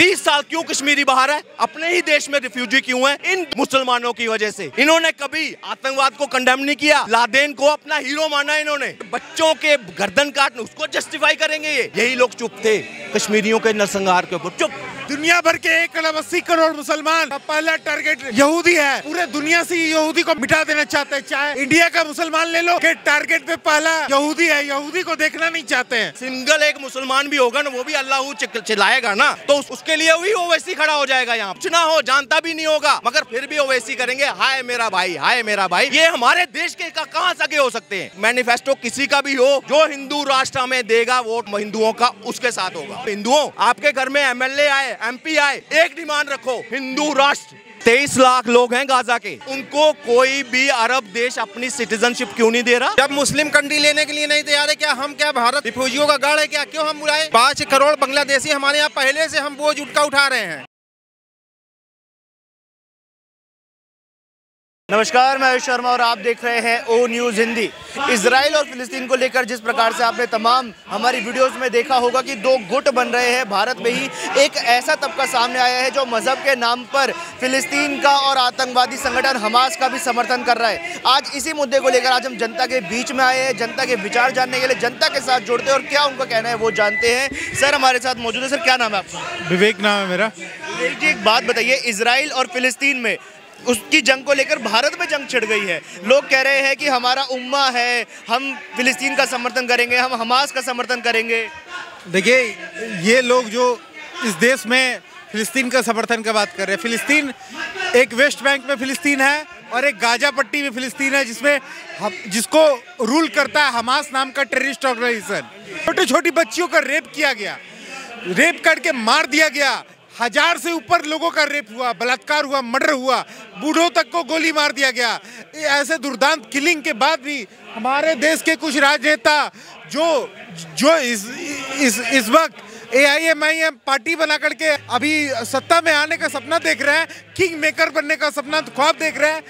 30 साल क्यों कश्मीरी बाहर है? अपने ही देश में रिफ्यूजी क्यों है? इन मुसलमानों की वजह से। इन्होंने कभी आतंकवाद को कंडेम नहीं किया, लादेन को अपना हीरो माना इन्होंने। बच्चों के गर्दन काटने उसको जस्टिफाई करेंगे ये। यही लोग चुप थे कश्मीरियों के नरसंहार के ऊपर, चुप। दुनिया भर के 1.80 करोड़ मुसलमान का पहला टारगेट यहूदी है। पूरे दुनिया से यहूदी को मिटा देना चाहते हैं। चाहे इंडिया का मुसलमान ले लो कि टारगेट पे पहला यहूदी है, यहूदी को देखना नहीं चाहते हैं। सिंगल एक मुसलमान भी होगा ना, वो भी अल्लाह चिल्लाएगा ना, तो उसके लिए भी ओवैसी खड़ा हो जाएगा। यहाँ कुछ ना हो, जानता भी नहीं होगा, मगर फिर भी ओवैसी करेंगे, हाय मेरा भाई, हाय मेरा भाई। ये हमारे देश के कहाँ सगे हो सकते हैं? मैनिफेस्टो किसी का भी हो, जो हिंदू राष्ट्र में देगा वोट हिंदुओं का, उसके साथ होगा। हिंदुओं, आपके घर में MLA आए, MP आए, एक डिमांड रखो, हिंदू राष्ट्र। 23 लाख लोग हैं गाजा के, उनको कोई भी अरब देश अपनी सिटीजनशिप क्यों नहीं दे रहा? जब मुस्लिम कंट्री लेने के लिए नहीं तैयार है, क्या हम क्या भारत रिफ्यूजियों का गढ़ है क्या? क्यों हम बुलाए? 5 करोड़ बांग्लादेशी हमारे यहाँ पहले से हम बोझ उठा रहे हैं। नमस्कार, मैं आयुष शर्मा और आप देख रहे हैं O News हिंदी। इजराइल और फिलिस्तीन को लेकर जिस प्रकार से आपने तमाम हमारी वीडियोस में देखा होगा कि दो गुट बन रहे हैं, भारत में ही एक ऐसा तबका सामने आया है जो मजहब के नाम पर फिलिस्तीन का और आतंकवादी संगठन हमास का भी समर्थन कर रहा है। आज इसी मुद्दे को लेकर आज हम जनता के बीच में आए हैं, जनता के विचार जानने के लिए, जनता के साथ जुड़ते हैं और क्या उनका कहना है वो जानते हैं। सर हमारे साथ मौजूद है। सर क्या नाम है आपका? विवेक नाम है मेरा। विवेक जी, एक बात बताइए, इजराइल और फिलिस्तीन में उसकी जंग को लेकर भारत में जंग छिड़ गई है। लोग कह रहे हैं कि हमारा उम्मा है, हम फिलिस्तीन का समर्थन करेंगे, हम हमास का समर्थन करेंगे। देखिए, ये लोग जो इस देश में फिलिस्तीन का समर्थन का बात कर रहे हैं, फिलिस्तीन एक वेस्ट बैंक में फिलिस्तीन है और एक गाजा पट्टी में फिलिस्तीन है, जिसको रूल करता है हमास नाम का टेररिस्ट ऑर्गेनाइजेशन। छोटी छोटी बच्चियों का रेप किया गया, रेप करके मार दिया गया। 1000 से ऊपर लोगों का रेप हुआ, बलात्कार हुआ, मर्डर हुआ, बूढ़ों तक को गोली मार दिया गया। ऐसे दुर्दांत किलिंग के बाद भी हमारे देश के कुछ राजनेता जो इस वक्त AIMIM पार्टी बना करके अभी सत्ता में आने का सपना देख रहे हैं, किंग मेकर बनने का सपना ख्वाब देख रहे हैं,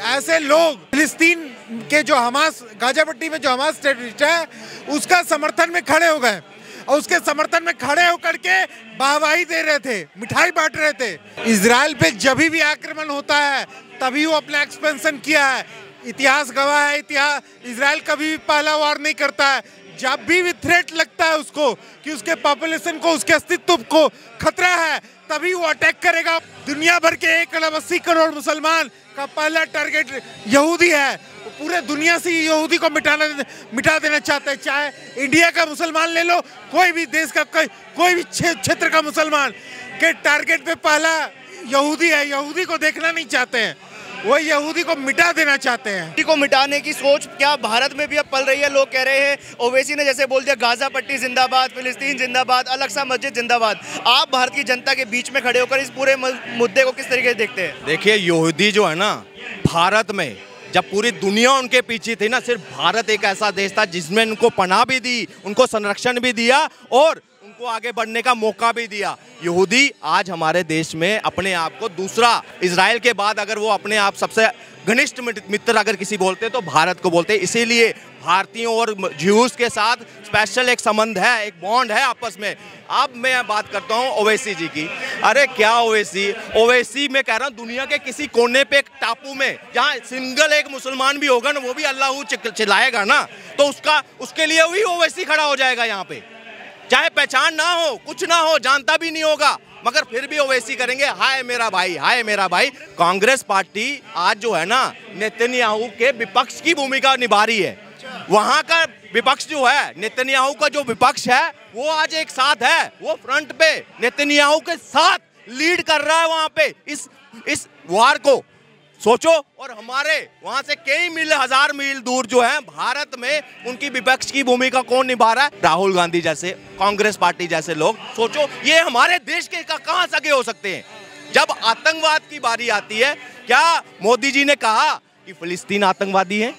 ऐसे लोग फिलिस्तीन के जो हमास गाजा पट्टी में जो हमास टेररिस्ट है उसका समर्थन में खड़े हो गए और उसके समर्थन में खड़े होकर के वाहवाही दे रहे थे, मिठाई बांट रहे थे। इजराइल पे जब भी आक्रमण होता है तभी वो अपना एक्सपेंशन किया है। इतिहास गवाह है, इजराइल कभी भी पहला वार नहीं करता है। जब भी थ्रेट लगता है उसको कि उसके पॉपुलेशन को, उसके अस्तित्व को खतरा है, तभी वो अटैक करेगा। दुनिया भर के 1.80 करोड़ मुसलमान का पहला टारगेट यहूदी है। पूरे दुनिया से यहूदी को मिटा देना चाहते हैं। चाहे इंडिया का मुसलमान ले लो, कोई भी देश का कोई भी क्षेत्र का मुसलमान के टारगेट पे पहला यहूदी है, यहूदी को देखना नहीं चाहते हैं, वो यहूदी को मिटा देना चाहते हैं। यहूदी को मिटाने की सोच क्या भारत में भी अब पल रही है? लोग कह रहे हैं, ओवैसी ने जैसे बोल दिया गाजा पट्टी जिंदाबाद, फिलिस्तीन जिंदाबाद, अल-अक्सा मस्जिद जिंदाबाद। आप भारत की जनता के बीच में खड़े होकर इस पूरे मुद्दे को किस तरीके से देखते हैं? देखिए, यहूदी जो है ना, भारत में जब पूरी दुनिया उनके पीछे थी ना, सिर्फ भारत एक ऐसा देश था जिसमें उनको पनाह भी दी, उनको संरक्षण भी दिया और उनको आगे बढ़ने का मौका भी दिया। यहूदी आज हमारे देश में अपने आप को दूसरा, इजराइल के बाद अगर वो अपने आप सबसे घनिष्ठ मित्र अगर किसी बोलते तो भारत को बोलते। इसीलिए भारतीयों और ज्यूज के साथ स्पेशल एक संबंध है, एक बॉन्ड है आपस में। अब मैं बात करता हूँ ओवैसी जी की। अरे क्या ओवैसी मैं कह रहा हूँ, दुनिया के किसी कोने पे एक टापू में जहाँ सिंगल एक मुसलमान भी होगा ना, वो भी अल्लाह चिल्लाएगा ना, तो उसके लिए भी ओवैसी खड़ा हो जाएगा यहाँ पे। चाहे पहचान ना हो, कुछ ना हो, जानता भी नहीं होगा, मगर फिर भी ओवैसी करेंगे, हाय मेरा भाई, हाय मेरा भाई। कांग्रेस पार्टी आज जो है ना, नेतन्याहू के विपक्ष की भूमिका निभा रही है। वहां का विपक्ष जो है, नेतन्याहू का जो विपक्ष है, वो आज एक साथ है, वो फ्रंट पे नेतन्याहू के साथ लीड कर रहा है वहां पे इस वार को। सोचो, और हमारे वहां से कई हजार मील दूर जो है भारत में उनकी विपक्ष की भूमिका कौन निभा रहा है? राहुल गांधी जैसे, कांग्रेस पार्टी जैसे लोग। सोचो, ये हमारे देश के कहां सगे हो सकते हैं? जब आतंकवाद की बारी आती है, क्या मोदी जी ने कहा कि फिलिस्तीन आतंकवादी है?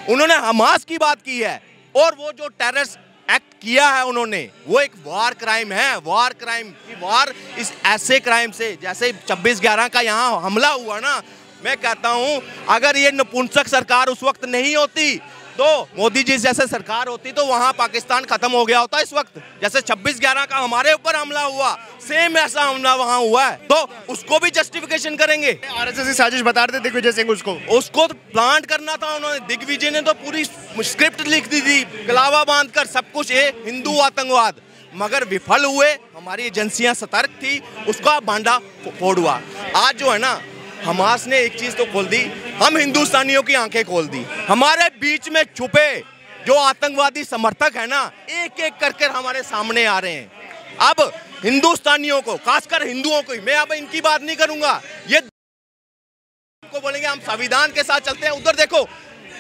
उन्होंने हमास की बात की है, और वो जो टेररिस्ट एक्ट किया है उन्होंने, वो एक वार क्राइम है। वार क्राइम की वार इस ऐसे क्राइम से, जैसे 26/11 का यहाँ हमला हुआ ना, मैं कहता हूं अगर ये नपुंसक सरकार उस वक्त नहीं होती तो मोदी जी जैसे सरकार होती तो वहां पाकिस्तान खत्म हो गया होता इस वक्त। जैसे 26/11 का हमारे ऊपर हमला हुआ, सेम ऐसा हमला वहां हुआ है, तो उसको भी जस्टिफिकेशन करेंगे। आरएसएस की साजिश बता रहे थे दिग्विजय सिंह उसको तो प्लांट करना था उन्होंने। दिग्विजय ने तो पूरी स्क्रिप्ट लिख दी थी, कलावा बांधकर सब कुछ, ये हिंदू आतंकवाद, मगर विफल हुए। हमारी एजेंसियां सतर्क थी, उसका भांडा फोड़ हुआ। आज जो है ना, हमास ने एक चीज तो खोल दी, हम हिंदुस्तानियों की आंखें खोल दी। हमारे बीच में छुपे जो आतंकवादी समर्थक है ना, एक एक करके हमारे सामने आ रहे हैं। अब हिंदुस्तानियों को, खासकर हिंदुओं को, मैं अब इनकी बात नहीं करूंगा, ये को बोलेंगे हम संविधान के साथ चलते हैं, उधर देखो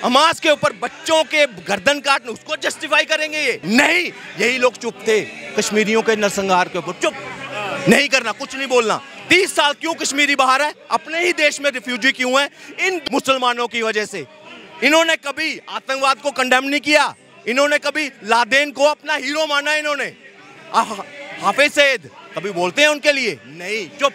हमास के ऊपर बच्चों के गर्दन काटने, उसको जस्टिफाई करेंगे ये नहीं। यही लोग चुप थे कश्मीरियों के नरसंहार के ऊपर, चुप नहीं करना, कुछ नहीं बोलना। 30 साल क्यों कश्मीरी बाहर है? अपने ही देश में रिफ्यूजी क्यों है? इन मुसलमानों की वजह से। इन्होंने कभी आतंकवाद को कंडेम नहीं किया, इन्होंने कभी लादेन को अपना हीरो माना, इन्होंने हाफिज सईद कभी बोलते हैं उनके लिए? नहीं, चुप।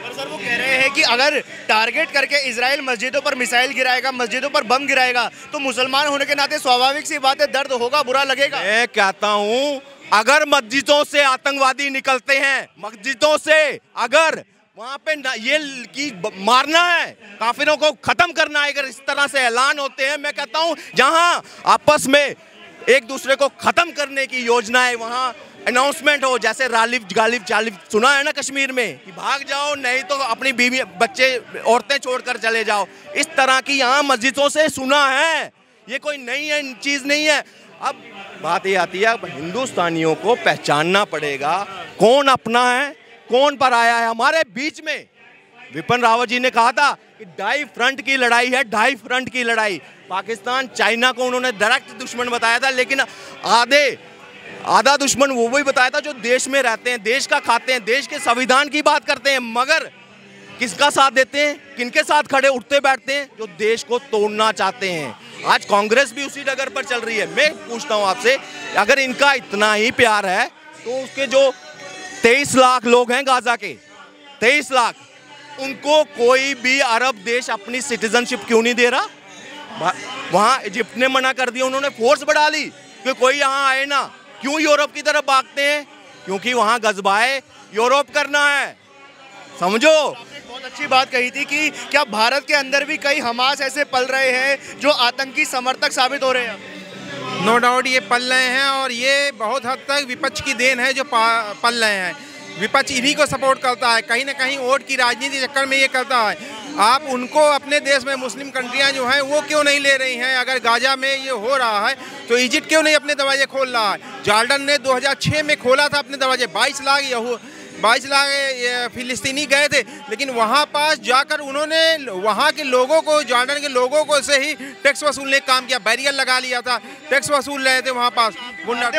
सर वो कह रहे हैं कि अगर टारगेट करके इजराइल मस्जिदों पर मिसाइल गिराएगा, मस्जिदों पर बम गिराएगा, तो मुसलमान होने के नाते स्वाभाविक सी बात है, दर्द होगा, बुरा लगेगा। मैं कहता हूं, अगर मस्जिदों से आतंकवादी निकलते हैं, मस्जिदों से अगर वहां पे ये की मारना है, काफिरों को खत्म करना है, अगर इस तरह से ऐलान होते हैं, मैं कहता हूं जहां आपस में एक दूसरे को खत्म करने की योजना है, वहां अनाउंसमेंट हो, जैसे रालिफ गालिफ चालिफ सुना है ना कश्मीर में, कि भाग जाओ नहीं तो अपनी बीवी बच्चे औरतें छोड़कर चले जाओ, इस तरह की यहाँ मस्जिदों से सुना है। ये कोई नई है चीज नहीं है। अब बात ये आती है, अब हिंदुस्तानियों को पहचानना पड़ेगा कौन अपना है कौन पराया है। हमारे बीच में विपिन रावत जी ने कहा था कि 2.5 फ्रंट की लड़ाई है, 2.5 फ्रंट की लड़ाई। पाकिस्तान चाइना को उन्होंने डायरेक्ट दुश्मन बताया था, लेकिन आधा दुश्मन वो भी बताया था जो देश में रहते हैं, देश का खाते हैं, देश के संविधान की बात करते हैं, मगर किसका साथ देते हैं, किनके साथ खड़े उठते बैठते हैं? जो देश को तोड़ना चाहते हैं। आज कांग्रेस भी उसी डगर पर चल रही है। मैं पूछता हूं आपसे, अगर इनका इतना ही प्यार है तो उसके जो 23 लाख लोग हैं गाजा के, 23 लाख, उनको कोई भी अरब देश अपनी सिटीजनशिप क्यों नहीं दे रहा? वहां इजिप्ट ने मना कर दिया, उन्होंने फोर्स बढ़ा ली कि कोई यहाँ आए ना। क्यों यूरोप की तरफ भागते हैं? क्योंकि वहां गजबाए यूरोप करना है, समझो। बहुत अच्छी बात कही थी कि क्या भारत के अंदर भी कई हमास ऐसे पल रहे हैं जो आतंकी समर्थक साबित हो रहे हैं? नो डाउट ये पल रहे हैं, और ये बहुत हद तक विपक्ष की देन है जो पल रहे हैं। विपक्ष इन्हीं को सपोर्ट करता है, कहीं ना कहीं वोट की राजनीति चक्कर में ये करता है। आप उनको अपने देश में मुस्लिम कंट्रियां जो हैं वो क्यों नहीं ले रही हैं? अगर गाजा में ये हो रहा है तो इजिप्ट क्यों नहीं अपने दरवाजे खोल रहा है? जॉर्डन ने 2006 में खोला था अपने दरवाजे, 22 लाख फिलिस्तीनी गए थे, लेकिन वहाँ पास जाकर उन्होंने वहाँ के लोगों को, जॉर्डन के लोगों को से ही टैक्स वसूलने का काम किया, बैरियर लगा लिया था, टैक्स वसूल रहे थे वहाँ पास।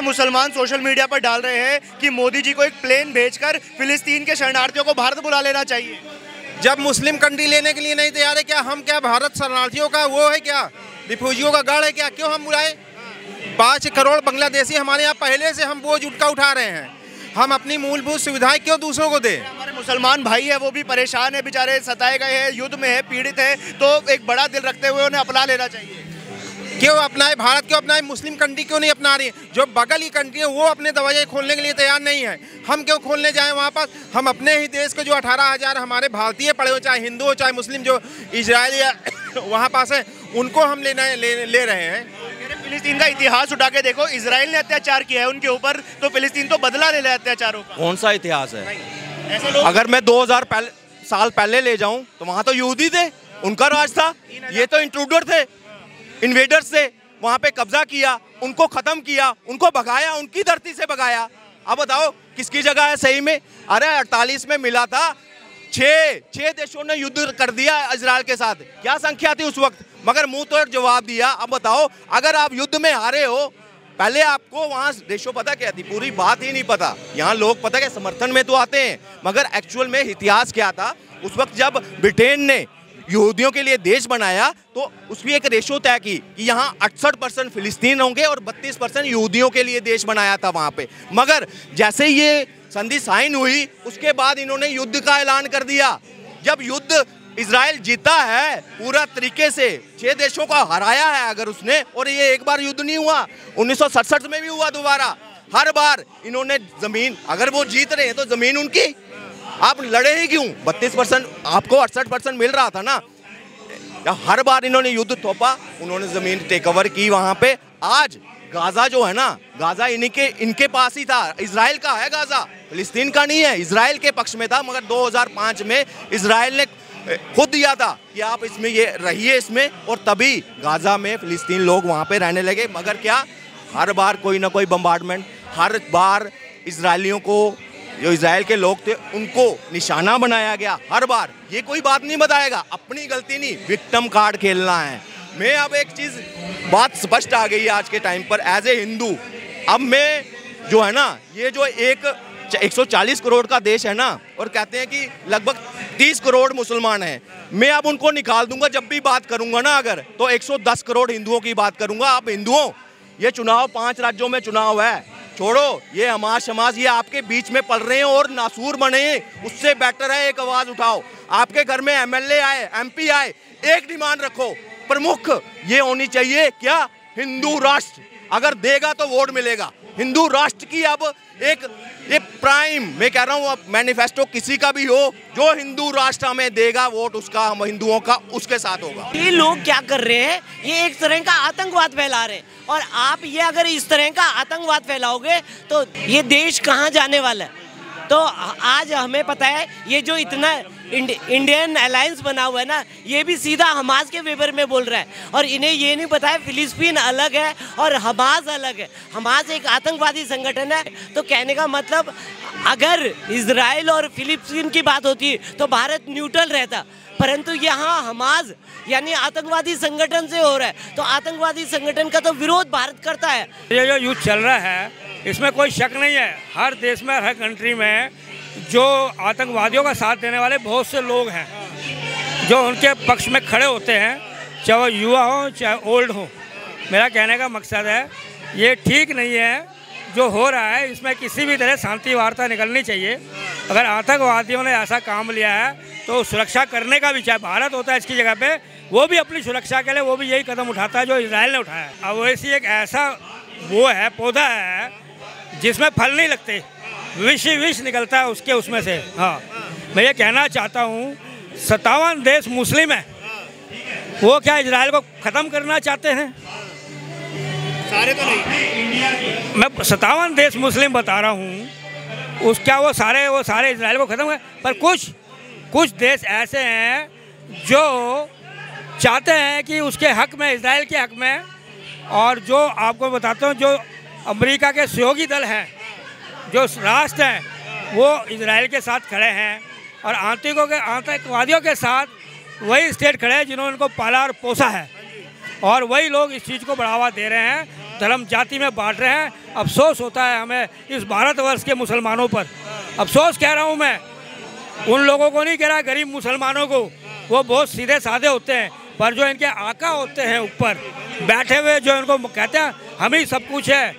मुसलमान सोशल मीडिया पर डाल रहे हैं कि मोदी जी को एक प्लेन भेजकर फिलिस्तीन के शरणार्थियों को भारत बुला लेना चाहिए। जब मुस्लिम कंट्री लेने के लिए नहीं तैयार है, क्या हम क्या भारत शरणार्थियों का वो है क्या, रिफ्यूजियों का गढ़ है क्या? क्यों हम बुलाए? 5 करोड़ बांग्लादेशी हमारे यहाँ पहले से हम बोझ उठा रहे हैं। हम अपनी मूलभूत सुविधाएं क्यों दूसरों को दें? हमारे मुसलमान भाई है वो भी परेशान है, बेचारे सताए गए हैं, युद्ध में है, पीड़ित है, तो एक बड़ा दिल रखते हुए उन्हें अपना लेना चाहिए। क्यों अपनाए? भारत क्यों अपनाए? मुस्लिम कंट्री क्यों नहीं अपना रही है? जो बगल की कंट्री है वो अपने दरवाजे खोलने के लिए तैयार नहीं है, हम क्यों खोलने जाएं वहाँ पास? हम अपने ही देश के जो 18,000 हमारे भारतीय पड़े हो, चाहे हिंदू हो चाहे मुस्लिम, जो इजराइल या वहाँ पास है, उनको हम ले रहे हैं। फिलिस्तीन का इतिहास उठा के देखो, इजराइल ने अत्याचार किया है उनके ऊपर, तो फिलिस्तीन तो बदला ले रहा है अत्याचारों का। कौन सा इतिहास है? अगर मैं 2000 साल पहले ले जाऊं तो वहां तो यहूदी थे, उनका राज था। ये तो इंट्रूडर थे, इन्वेडर्स से वहां पे कब्जा किया, उनको खत्म किया, उनको भगाया, उनकी धरती से भगाया। अब बताओ किसकी जगह है सही में? अरे 48 में मिला था, 6 देशों ने युद्ध कर दिया इजराइल के साथ। क्या संख्या थी उस वक्त? मगर मुंह तोड़ जवाब दिया। अब बताओ, अगर आप युद्ध में हारे हो, पहले आपको वहां रेशो पता क्या थी? पूरी बात ही नहीं पता। यहाँ लोग पता क्या समर्थन में तो आते हैं, मगर एक्चुअल में इतिहास क्या था? उस वक्त जब ब्रिटेन ने यहूदियों के लिए देश बनाया तो उसकी एक रेशो तय की कि यहाँ 68% फिलिस्तीन होंगे और 32% यहूदियों के लिए देश बनाया था वहाँ पे। मगर जैसे ये संधि साइन हुई उसके बाद इन्होंने युद्ध का ऐलान कर दिया। जब युद्ध इजराइल जीता है पूरा तरीके से, 6 देशों को हराया है अगर उसने, और ये एक बार युद्ध नहीं हुआ, 1967 में भी हुआ दोबारा। हर बार इन्होंने जमीन, अगर वो जीत रहे हैं तो जमीन उनकी, आप लड़े ही क्यों? 32% आपको 68% मिल रहा था ना। हर बार इन्होंने युद्ध थोपा, उन्होंने जमीन टेक ओवर की वहां पे। आज गाजा जो है ना, गाजा इनके पास ही था, इजराइल का है गाजा, फिलिस्तीन का नहीं है, इजराइल के पक्ष में था। मगर 2005 में इजराइल ने खुद दिया था कि आप इसमें ये रहिए इसमें, और तभी गाजा में फिलिस्तीन लोग वहाँ पे रहने लगे। मगर क्या, हर बार कोई ना कोई बम्बार्डमेंट, हर बार इजरायलियों को, जो इजराइल के लोग थे उनको निशाना बनाया गया। हर बार ये कोई बात नहीं बताएगा, अपनी गलती नहीं, विक्टिम कार्ड खेलना है। मैं अब एक चीज़ बात स्पष्ट आ गई है आज के टाइम पर एज ए हिंदू। अब मैं जो है ना, ये जो 140 करोड़ का देश है ना, और कहते हैं कि लगभग 30 करोड़ मुसलमान हैं, मैं अब उनको निकाल दूंगा। जब भी बात करूंगा ना अगर, तो 110 करोड़ हिंदुओं की बात करूंगा। आप हिंदुओं, ये चुनाव 5 राज्यों में चुनाव है, छोड़ो ये हमास शमास, ये आपके बीच में पल रहे हैं और नासूर बने, उससे बेटर है एक आवाज़ उठाओ। आपके घर में MLA आए, MP आए, एक डिमांड रखो, प्रमुख ये होनी चाहिए क्या, हिंदू राष्ट्र। अगर देगा तो वोट मिलेगा। हिंदू राष्ट्र की अब एक प्राइम, मैं कह रहा हूँ, मैनिफेस्टो किसी का भी हो, जो हिंदू राष्ट्र हमें देगा वोट, उसका, हम हिंदुओं का उसके साथ होगा। ये लोग क्या कर रहे हैं, ये एक तरह का आतंकवाद फैला रहे हैं, और आप ये अगर इस तरह का आतंकवाद फैलाओगे तो ये देश कहाँ जाने वाला है। तो आज हमें पता है ये जो इतना इंडियन अलायंस बना हुआ है ना, ये भी सीधा हमास के फेवर में बोल रहा है, और इन्हें ये नहीं पता है फिलिस्तीन अलग है और हमास अलग है। हमास एक आतंकवादी संगठन है। तो कहने का मतलब, अगर इजराइल और फिलिस्तीन की बात होती तो भारत न्यूट्रल रहता, परंतु यहाँ हमास यानी आतंकवादी संगठन से हो रहा है, तो आतंकवादी संगठन का तो विरोध भारत करता है। ये जो युद्ध चल रहा है इसमें कोई शक नहीं है, हर देश में, हर कंट्री में जो आतंकवादियों का साथ देने वाले बहुत से लोग हैं जो उनके पक्ष में खड़े होते हैं, चाहे वो युवा हो चाहे ओल्ड हो। मेरा कहने का मकसद है ये ठीक नहीं है जो हो रहा है, इसमें किसी भी तरह शांति वार्ता निकलनी चाहिए। अगर आतंकवादियों ने ऐसा काम लिया है तो सुरक्षा करने का भी, चाहे भारत होता है इसकी जगह पे, वो भी अपनी सुरक्षा के लिए वो भी यही कदम उठाता है जो इजराइल ने उठाया। अब वैसी एक ऐसा वो है, पौधा है जिसमें फल नहीं लगते, विष निकलता है उसमें से। हाँ, मैं ये कहना चाहता हूँ 57 देश मुस्लिम हैं, वो क्या इजराइल को ख़त्म करना चाहते हैं? सारे तो नहीं, मैं 57 देश मुस्लिम बता रहा हूँ, वो सारे इजराइल को ख़त्म कर, पर कुछ देश ऐसे हैं जो चाहते हैं कि उसके हक में, इजराइल के हक में, और जो आपको बताता हूँ जो अमेरिका के सहयोगी दल हैं, जो राष्ट्र हैं, वो इजराइल के साथ खड़े हैं, और आतंकवादियों के साथ वही स्टेट खड़े हैं जिन्होंने उनको पाला और पोसा है, और वही लोग इस चीज़ को बढ़ावा दे रहे हैं, धर्म जाति में बांट रहे हैं। अफसोस होता है हमें इस भारतवर्ष के मुसलमानों पर, अफसोस कह रहा हूँ मैं, उन लोगों को नहीं कह रहा, गरीब मुसलमानों को, वो बहुत सीधे साधे होते हैं, पर जो इनके आका होते हैं ऊपर बैठे हुए, जो इनको कहते हैं हम ही सब कुछ है,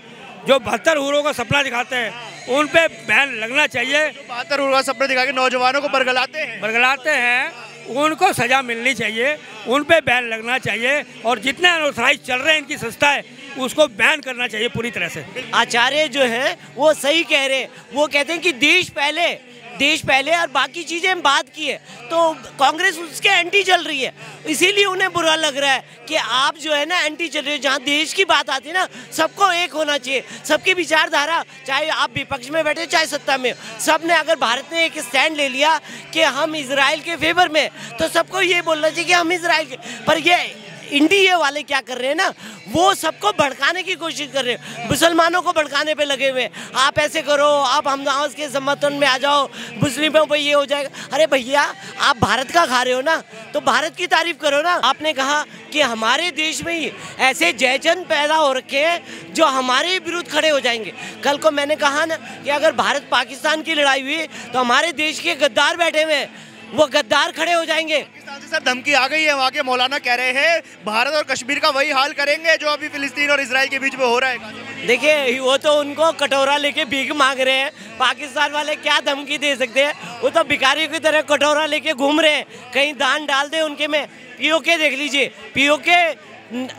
जो 72 हूरों का सपना दिखाते हैं, उन पे बैन लगना चाहिए। 72 हूरों का सपना दिखा के नौजवानों को बरगलाते हैं, उनको सज़ा मिलनी चाहिए, उन पे बैन लगना चाहिए, और जितने अनऑथराइज चल रहे हैं इनकी संस्थाएं, उसको बैन करना चाहिए पूरी तरह से। आचार्य जो है वो सही कह रहे हैं, वो कहते हैं कि देश पहले और बाकी चीज़ें हम बात की है, तो कांग्रेस उसके एंटी चल रही है, इसीलिए उन्हें बुरा लग रहा है कि आप जो है ना एंटी चल रहे हो। जहाँ देश की बात आती है ना, सबको एक होना चाहिए, सबकी विचारधारा, चाहे आप विपक्ष में बैठे चाहे सत्ता में, सब ने, अगर भारत ने एक स्टैंड ले लिया कि हम इजराइल के फेवर में, तो सबको ये बोलना चाहिए कि हम इजराइल के। पर ये इंडिया वाले क्या कर रहे हैं ना, वो सबको भड़काने की कोशिश कर रहे हैं, मुसलमानों को भड़काने पे लगे हुए, आप ऐसे करो, आप हमास के समर्थन में आ जाओ, मुस्लिमों पे ये हो जाएगा। अरे भैया, आप भारत का खा रहे हो ना, तो भारत की तारीफ करो ना। आपने कहा कि हमारे देश में ही ऐसे जयचंद पैदा हो रखे हैं जो हमारे विरुद्ध खड़े हो जाएंगे। कल को मैंने कहा ना कि अगर भारत पाकिस्तान की लड़ाई हुई तो हमारे देश के गद्दार बैठे हुए हैं, वो गद्दार खड़े हो जाएंगे। सर धमकी आ गई है, वहाँ के मौलाना कह रहे हैं भारत और कश्मीर का वही हाल करेंगे जो अभी फिलिस्तीन और इजराइल के बीच में हो रहा है। देखिए वो तो उनको कटोरा लेके भीख मांग रहे हैं, पाकिस्तान वाले क्या धमकी दे सकते हैं, वो तो भिखारियों की तरह कटोरा लेके घूम रहे हैं, कहीं दान डाल दे उनके में। पीओके देख लीजिए, पीओके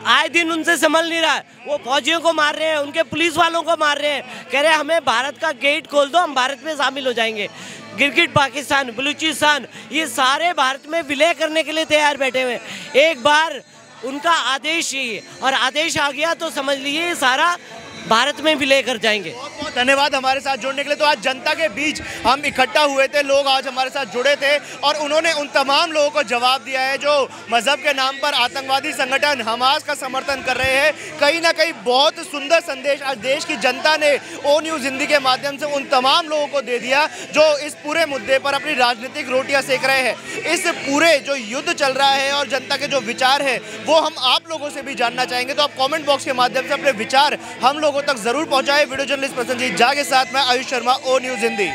आए दिन उनसे संभल नहीं रहा है, वो फौजियों को मार रहे हैं, उनके पुलिस वालों को मार रहे हैं, कह रहे हैं हमें भारत का गेट खोल दो, हम भारत में शामिल हो जाएंगे। गिलगिट पाकिस्तान, बलूचिस्तान, ये सारे भारत में विलय करने के लिए तैयार बैठे हुए। एक बार उनका आदेश ही, और आदेश आ गया तो समझ लीजिए सारा भारत में विलय कर जाएंगे। बहुत बहुत धन्यवाद हमारे साथ जुड़ने के लिए। तो आज जनता के बीच हम इकट्ठा हुए थे, लोग आज हमारे साथ जुड़े थे और उन्होंने उन तमाम लोगों को जवाब दिया है जो मजहब के नाम पर आतंकवादी संगठन हमास का समर्थन कर रहे हैं। कहीं ना कहीं बहुत सुंदर संदेश आज देश की जनता ने ओ न्यूज़ हिंदी के माध्यम से उन तमाम लोगों को दे दिया जो इस पूरे मुद्दे पर अपनी राजनीतिक रोटियां सेक रहे हैं। इस पूरे जो युद्ध चल रहा है और जनता के जो विचार है वो हम आप लोगों से भी जानना चाहेंगे, तो आप कॉमेंट बॉक्स के माध्यम से अपने विचार हम लोगों तक जरूर पहुंचाएं। वीडियो जर्नलिस्ट प्रसन्नजीत झा के साथ मैं आयुष शर्मा, ओ न्यूज़ हिंदी।